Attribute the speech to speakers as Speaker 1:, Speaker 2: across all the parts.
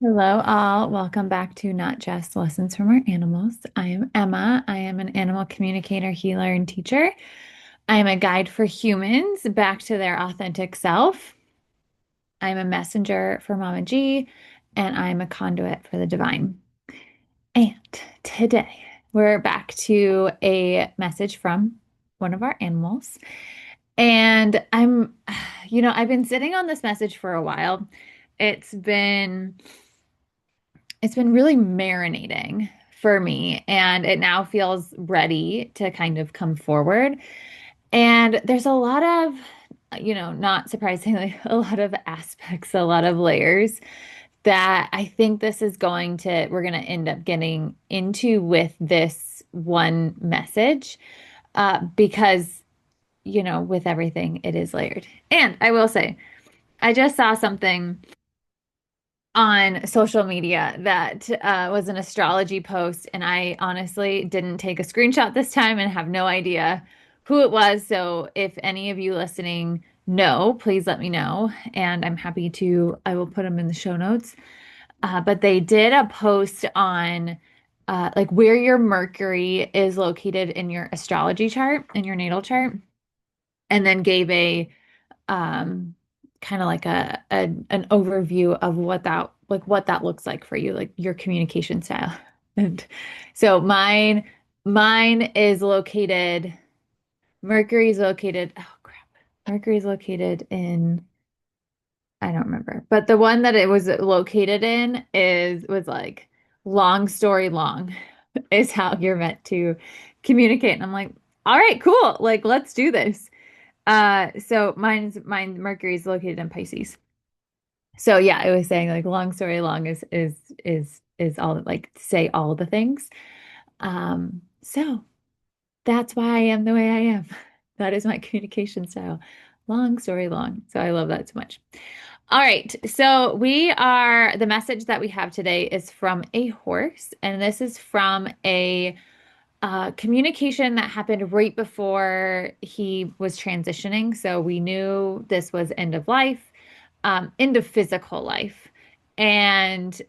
Speaker 1: Hello, all. Welcome back to Not Just Lessons from Our Animals. I am Emma. I am an animal communicator, healer, and teacher. I am a guide for humans back to their authentic self. I'm a messenger for Mama G, and I'm a conduit for the divine. And today we're back to a message from one of our animals. And I've been sitting on this message for a while. It's been it's been really marinating for me, and it now feels ready to kind of come forward. And there's a lot of, not surprisingly, a lot of aspects, a lot of layers that I think we're going to end up getting into with this one message, because, with everything, it is layered. And I will say, I just saw something on social media that was an astrology post, and I honestly didn't take a screenshot this time and have no idea who it was. So if any of you listening know, please let me know, and I will put them in the show notes. But they did a post on like where your Mercury is located in your astrology chart, in your natal chart, and then gave a um kind of like an overview of what that looks like for you, like your communication style. And so mine is located, Mercury's located, oh crap. Mercury's located in, I don't remember, but the one that it was located in is was like long story long is how you're meant to communicate. And I'm like, all right, cool. Like, let's do this. So mine Mercury's located in Pisces. So yeah, I was saying like long story long is all like say all the things. So that's why I am the way I am. That is my communication style. Long story long. So I love that so much. All right. So the message that we have today is from a horse, and this is from a communication that happened right before he was transitioning. So we knew this was end of life, end of physical life. And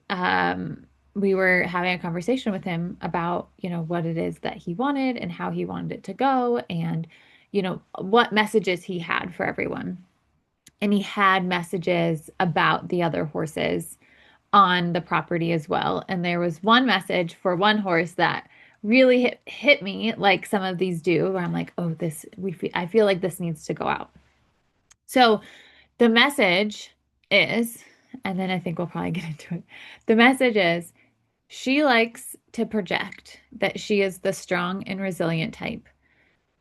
Speaker 1: we were having a conversation with him about, what it is that he wanted and how he wanted it to go, and, what messages he had for everyone. And he had messages about the other horses on the property as well. And there was one message for one horse that really hit me, like some of these do, where I'm like, oh, I feel like this needs to go out. So the message is, and then I think we'll probably get into it. The message is she likes to project that she is the strong and resilient type.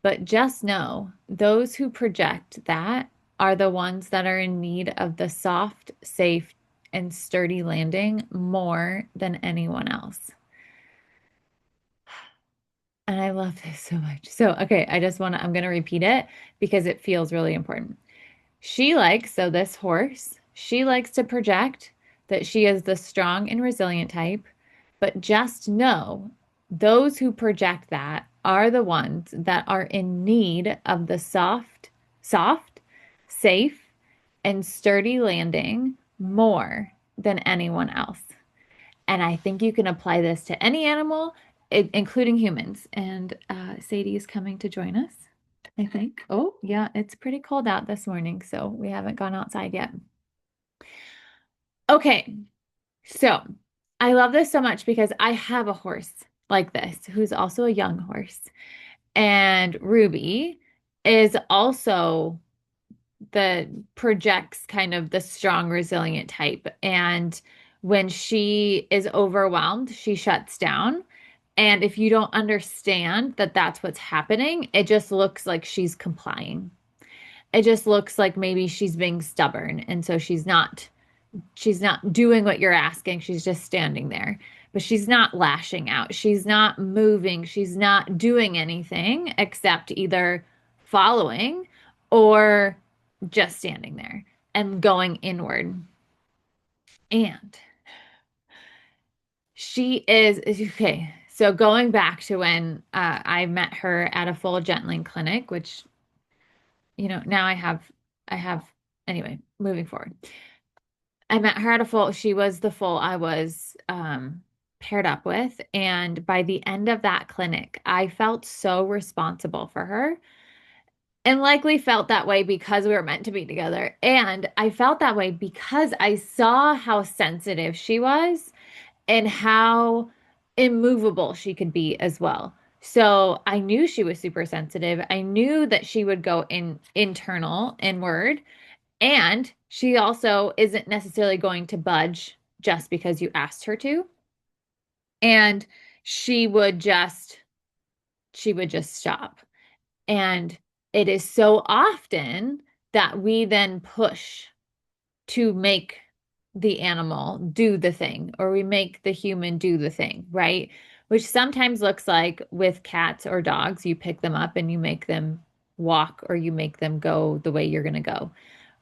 Speaker 1: But just know those who project that are the ones that are in need of the soft, safe, and sturdy landing more than anyone else. And I love this so much. So, okay, I'm going to repeat it because it feels really important. This horse, she likes to project that she is the strong and resilient type, but just know those who project that are the ones that are in need of the soft, safe, and sturdy landing more than anyone else. And I think you can apply this to any animal, including humans. And Sadie is coming to join us, I think. Oh, yeah, it's pretty cold out this morning, so we haven't gone outside yet. Okay, so I love this so much because I have a horse like this who's also a young horse. And Ruby is also the projects kind of the strong, resilient type. And when she is overwhelmed, she shuts down. And if you don't understand that that's what's happening, it just looks like she's complying. It just looks like maybe she's being stubborn. And so she's not doing what you're asking. She's just standing there. But she's not lashing out. She's not moving. She's not doing anything except either following or just standing there and going inward. And she is okay. So going back to when I met her at a full gentling clinic, which, now I have, anyway, moving forward. I met her at a foal. She was the foal I was paired up with. And by the end of that clinic, I felt so responsible for her and likely felt that way because we were meant to be together. And I felt that way because I saw how sensitive she was and how immovable she could be as well. So I knew she was super sensitive. I knew that she would go internal, inward, and she also isn't necessarily going to budge just because you asked her to. And she would just she would just stop. And it is so often that we then push to make the animal do the thing, or we make the human do the thing, right? Which sometimes looks like with cats or dogs, you pick them up and you make them walk or you make them go the way you're going to go,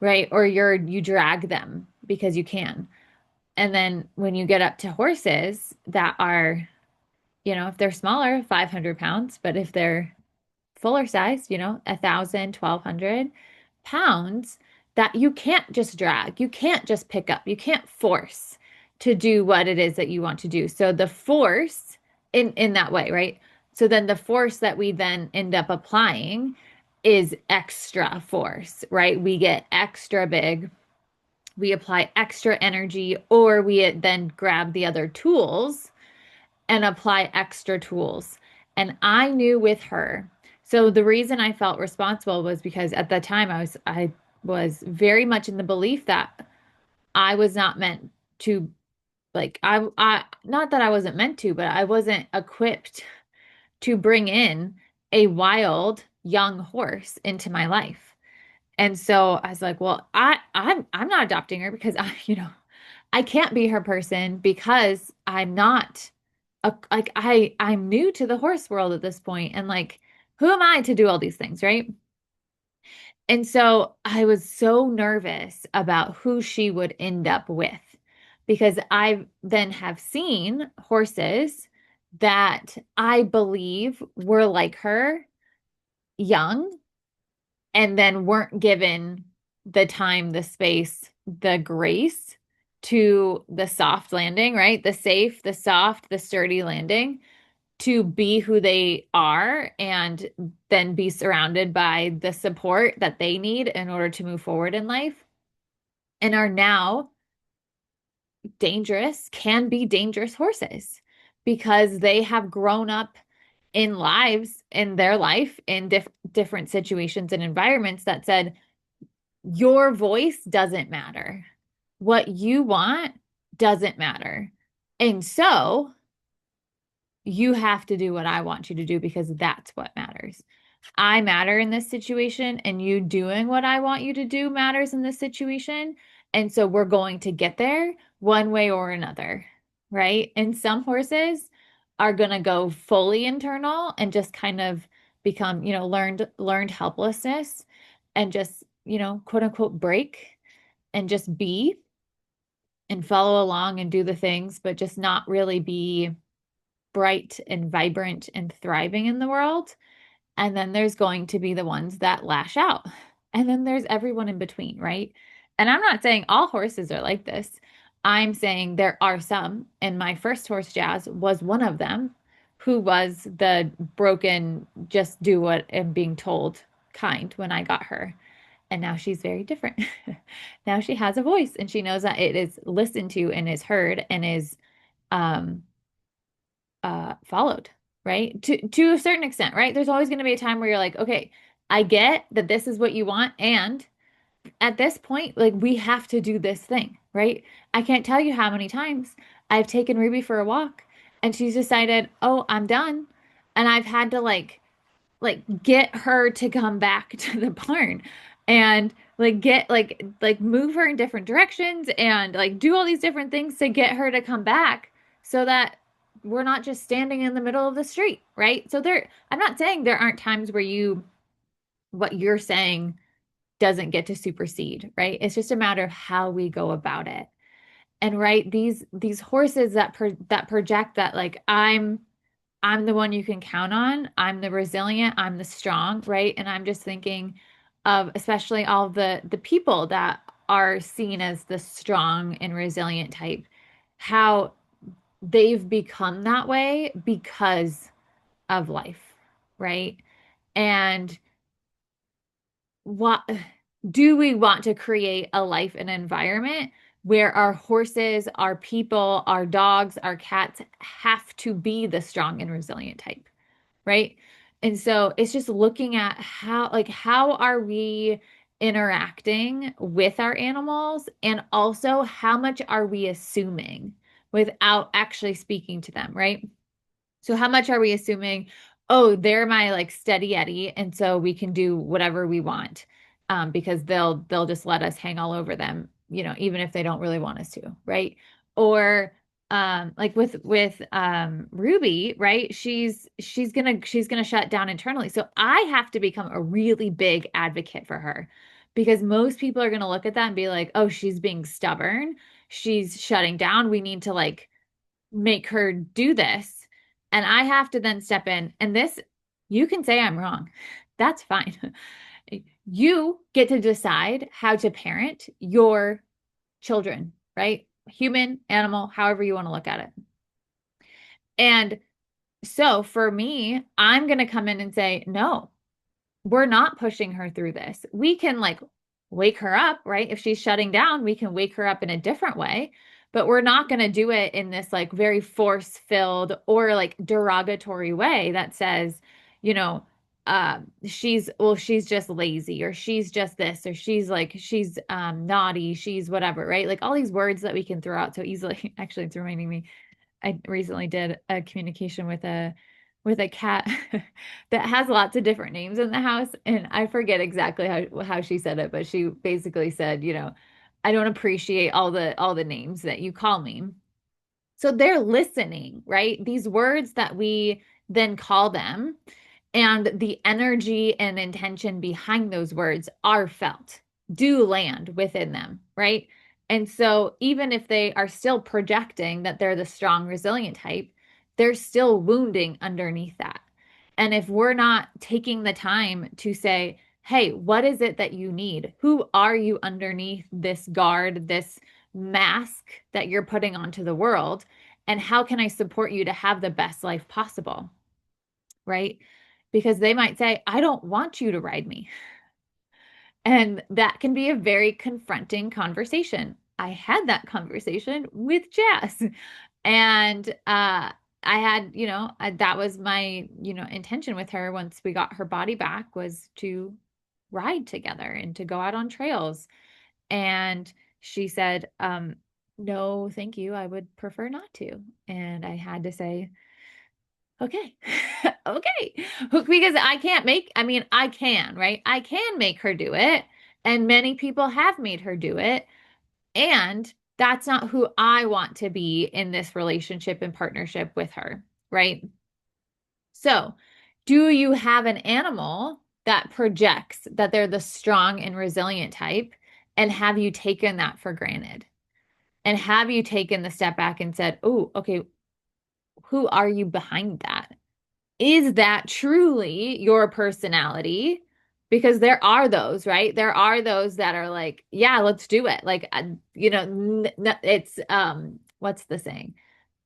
Speaker 1: right? Or you drag them because you can. And then when you get up to horses that are, if they're smaller, 500 pounds, but if they're fuller size, 1,000, 1,200 pounds, that you can't just drag, you can't just pick up, you can't force to do what it is that you want to do. So the force in that way, right? So then the force that we then end up applying is extra force, right? We get extra big, we apply extra energy, or we then grab the other tools and apply extra tools. And I knew with her. So the reason I felt responsible was because at the time I was very much in the belief that I was not meant to, like, I not that I wasn't meant to, but I wasn't equipped to bring in a wild young horse into my life. And so I was like, well, I'm not adopting her because I can't be her person because I'm not like I'm new to the horse world at this point, and like, who am I to do all these things, right? And so I was so nervous about who she would end up with because I then have seen horses that I believe were like her, young, and then weren't given the time, the space, the grace to the soft landing, right? The safe, the soft, the sturdy landing to be who they are and then be surrounded by the support that they need in order to move forward in life, and are now dangerous, can be dangerous horses because they have grown up in lives in their life in different situations and environments that said your voice doesn't matter. What you want doesn't matter. And so you have to do what I want you to do because that's what matters. I matter in this situation, and you doing what I want you to do matters in this situation. And so we're going to get there one way or another, right? And some horses are going to go fully internal and just kind of become, learned helplessness and just, quote unquote break and just be and follow along and do the things, but just not really be bright and vibrant and thriving in the world. And then there's going to be the ones that lash out. And then there's everyone in between, right? And I'm not saying all horses are like this. I'm saying there are some. And my first horse, Jazz, was one of them who was the broken, just do what I'm being told kind when I got her. And now she's very different. Now she has a voice and she knows that it is listened to and is heard and is um followed, right? To a certain extent, right? There's always going to be a time where you're like, okay, I get that this is what you want, and at this point, like, we have to do this thing, right? I can't tell you how many times I've taken Ruby for a walk and she's decided, oh, I'm done. And I've had to like get her to come back to the barn and like get like move her in different directions and like do all these different things to get her to come back so that we're not just standing in the middle of the street, right? So I'm not saying there aren't times where what you're saying doesn't get to supersede, right? It's just a matter of how we go about it. And right, these horses that project that like I'm the one you can count on. I'm the resilient, I'm the strong, right? And I'm just thinking of especially all the people that are seen as the strong and resilient type, how they've become that way because of life, right? And what do we want to create a life and environment where our horses, our people, our dogs, our cats have to be the strong and resilient type, right? And so it's just looking at how are we interacting with our animals, and also how much are we assuming without actually speaking to them, right? So how much are we assuming, oh, they're my like steady Eddie, and so we can do whatever we want, because they'll just let us hang all over them, even if they don't really want us to, right? Or like with Ruby, right? She's gonna shut down internally. So I have to become a really big advocate for her, because most people are gonna look at that and be like, oh, she's being stubborn, she's shutting down. We need to like make her do this. And I have to then step in. And this, you can say I'm wrong. That's fine. You get to decide how to parent your children, right? Human, animal, however you want to look at it. And so for me, I'm going to come in and say, no, we're not pushing her through this. We can like wake her up, right? If she's shutting down, we can wake her up in a different way, but we're not going to do it in this like very force filled or like derogatory way that says, you know, she's just lazy, or she's just this, or she's naughty, she's whatever, right? Like all these words that we can throw out so easily. Actually, it's reminding me, I recently did a communication with a cat that has lots of different names in the house, and I forget exactly how she said it, but she basically said, I don't appreciate all the names that you call me. So they're listening, right? These words that we then call them, and the energy and intention behind those words are felt, do land within them, right? And so even if they are still projecting that they're the strong, resilient type, they're still wounding underneath that. And if we're not taking the time to say, hey, what is it that you need? Who are you underneath this guard, this mask that you're putting onto the world? And how can I support you to have the best life possible? Right? Because they might say, I don't want you to ride me. And that can be a very confronting conversation. I had that conversation with Jazz. And I had, that was my, intention with her once we got her body back, was to ride together and to go out on trails. And she said, no, thank you. I would prefer not to. And I had to say, okay. Okay. Because I can, right? I can make her do it. And many people have made her do it. And that's not who I want to be in this relationship and partnership with her, right? So, do you have an animal that projects that they're the strong and resilient type? And have you taken that for granted? And have you taken the step back and said, oh, okay, who are you behind that? Is that truly your personality? Because there are those, right? There are those that are like, yeah, let's do it. Like, it's what's the saying?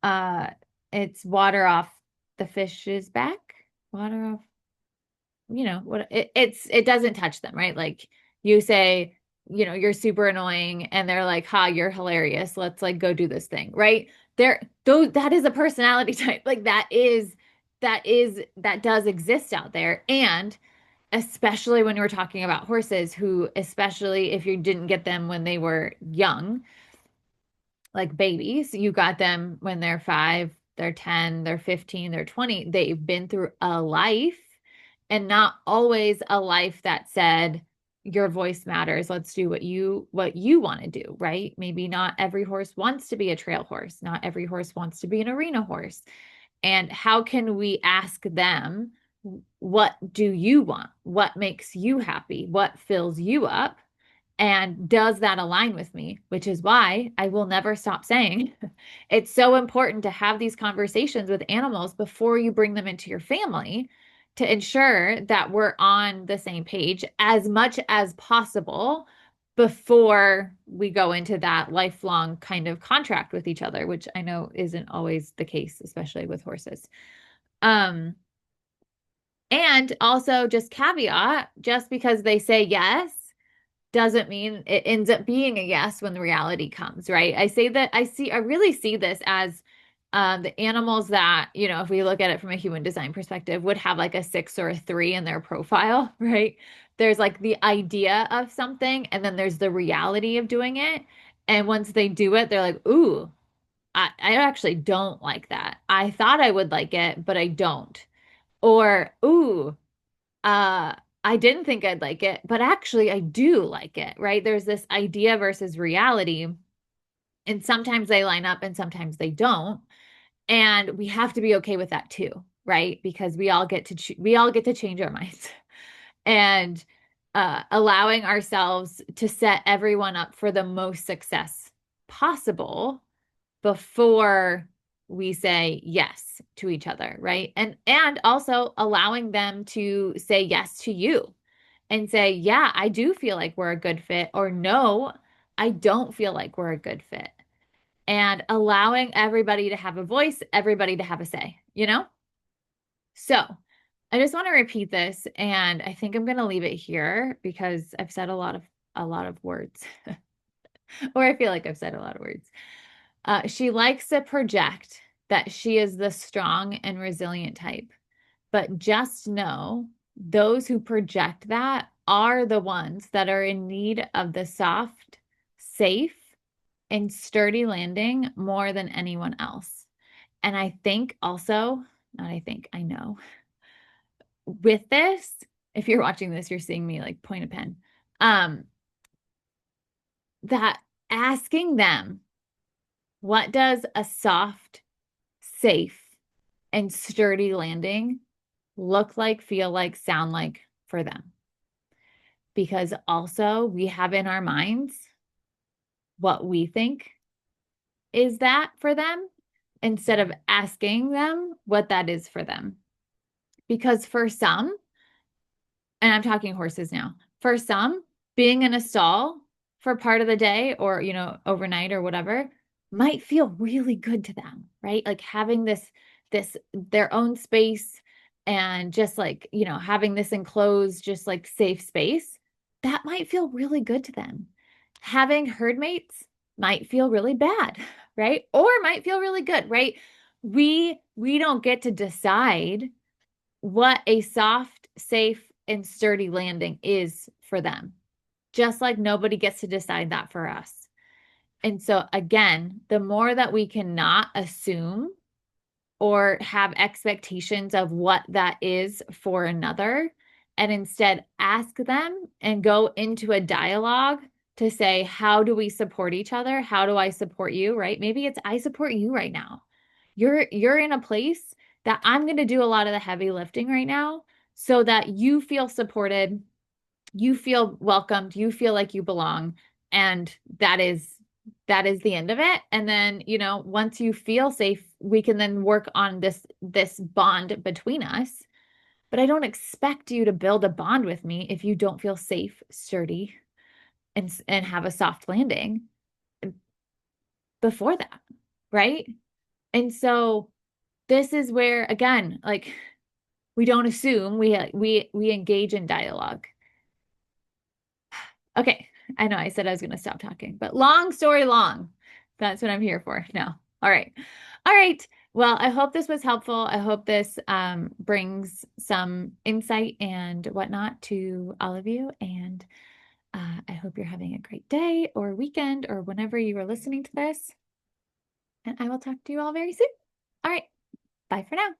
Speaker 1: Uh, it's water off the fish's back, water off, what it doesn't touch them, right? Like you say, you're super annoying, and they're like, ha, you're hilarious. Let's like go do this thing, right? There, though, that is a personality type. Like that does exist out there. And especially when we're talking about horses, who, especially if you didn't get them when they were young, like babies, you got them when they're 5, they're 10, they're 15, they're 20. They've been through a life, and not always a life that said, your voice matters. Let's do what you want to do, right? Maybe not every horse wants to be a trail horse. Not every horse wants to be an arena horse. And how can we ask them, what do you want? What makes you happy? What fills you up? And does that align with me? Which is why I will never stop saying it's so important to have these conversations with animals before you bring them into your family, to ensure that we're on the same page as much as possible. before we go into that lifelong kind of contract with each other, which I know isn't always the case, especially with horses. Um, and also just caveat, just because they say yes doesn't mean it ends up being a yes when the reality comes, right? I say that I really see this as the animals that, if we look at it from a human design perspective, would have like a 6 or a 3 in their profile, right? There's like the idea of something, and then there's the reality of doing it. And once they do it, they're like, ooh, I actually don't like that. I thought I would like it, but I don't. Or, ooh, uh, I didn't think I'd like it, but actually I do like it, right? There's this idea versus reality, and sometimes they line up and sometimes they don't. And we have to be okay with that too, right? Because we all get to change our minds. And allowing ourselves to set everyone up for the most success possible before we say yes to each other, right? And also allowing them to say yes to you and say, "Yeah, I do feel like we're a good fit," or "No, I don't feel like we're a good fit." And allowing everybody to have a voice, everybody to have a say, you know? So, I just want to repeat this, and I think I'm going to leave it here because I've said a lot of words. Or I feel like I've said a lot of words. She likes to project that she is the strong and resilient type. But just know those who project that are the ones that are in need of the soft, safe, and sturdy landing more than anyone else. And I think also, not I think, I know, with this, if you're watching this, you're seeing me like point a pen. Um, that asking them, what does a soft, safe, and sturdy landing look like, feel like, sound like for them? Because also we have in our minds what we think is that for them instead of asking them what that is for them. Because for some, and I'm talking horses now, for some, being in a stall for part of the day or, overnight or whatever might feel really good to them, right? Like having this their own space and just like, having this enclosed, just like safe space, that might feel really good to them. Having herd mates might feel really bad, right? Or might feel really good, right? We don't get to decide what a soft, safe, and sturdy landing is for them, just like nobody gets to decide that for us. And so, again, the more that we cannot assume or have expectations of what that is for another, and instead ask them and go into a dialogue to say, how do we support each other? How do I support you? Right? Maybe it's I support you right now. You're in a place that I'm going to do a lot of the heavy lifting right now so that you feel supported, you feel welcomed, you feel like you belong, and that is the end of it. And then, once you feel safe, we can then work on this bond between us. But I don't expect you to build a bond with me if you don't feel safe, sturdy, and have a soft landing before that, right? And so this is where, again, like, we don't assume, we engage in dialogue. Okay, I know I said I was going to stop talking, but long story long, that's what I'm here for now. All right. All right. Well, I hope this was helpful. I hope this brings some insight and whatnot to all of you. And I hope you're having a great day or weekend or whenever you are listening to this. And I will talk to you all very soon. All right. Bye for now.